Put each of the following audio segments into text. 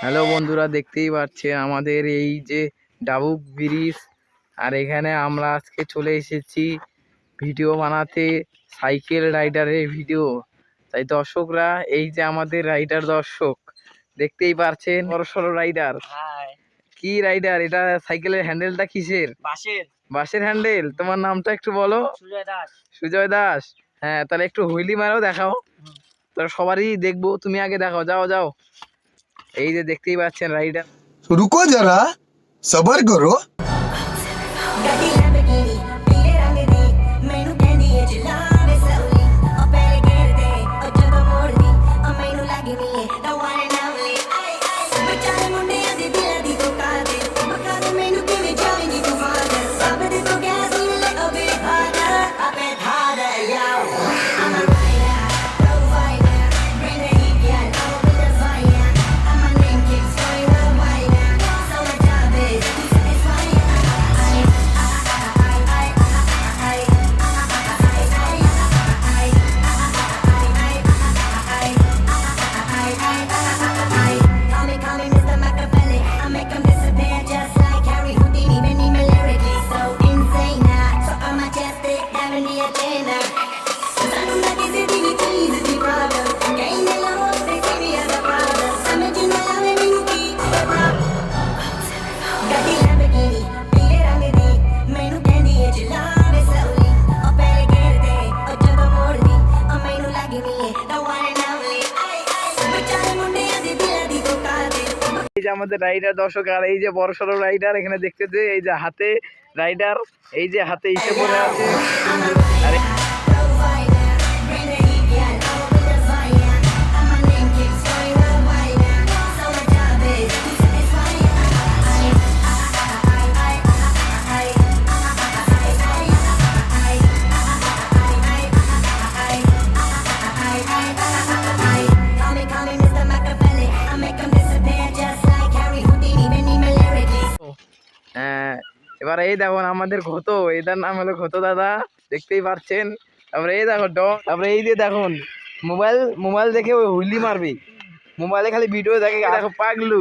Hello বন্ধুরা, দেখতেই পাচ্ছেন আমাদের এই যে ডাবুক ব্রিজ। আর এখানে আমরা আজকে চলে এসেছি ভিডিও বানাতে, সাইকেল রাইডারের ভিডিও। তাই দর্শকরা, এই যে আমাদের রাইডার দর্শক দেখতেই পাচ্ছেন, বড়সড় রাইডার। কি রাইডার এটা? সাইকেলের হ্যান্ডেলটা কিসের? বাসের হ্যান্ডেল। তোমার নামটা একটু বলো। সুজয় দাস। হ্যাঁ, তাহলে একটু হুইলি মারও দেখাও, তাহলে সবারই দেখবো। তুমি আগে দেখাও, যাও যাও। এই যে দেখতেই পাচ্ছেন রাইডার। रुको जरा सबर करो। এই যে আমাদের রাইডার দর্শক, আর এই যে বড় সড়ো রাইডার এখানে দেখতেছে, এই যে হাতে রাইডার, এই যে হাতে ইসে পড়ে আছে। আরে এবার এই দেখুন আমাদের ঘত, এটার নাম হলো ঘত দাদা, দেখতেই পাচ্ছেন। তারপরে এই দেখো ডগ। তারপরে এই যে দেখুন মোবাইল দেখে ওই হুইলি মারবি, মোবাইলে খালি ভিডিও দেখে। দেখো পাগলু,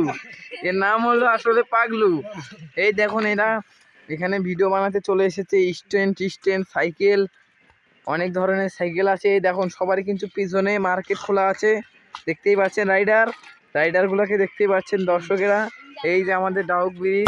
এর নাম হলো আসলে পাগলু। এই দেখুন এরা এখানে ভিডিও বানাতে চলে এসেছে। স্ট্যান্ড সাইকেল, অনেক ধরনের সাইকেল আছে। এই দেখুন সবারই কিন্তু পিছনে মার্কেট খোলা আছে, দেখতেই পাচ্ছেন। রাইডার গুলাকে দেখতেই পাচ্ছেন দর্শকেরা। এই যে আমাদের ডাউক ব্রিজ।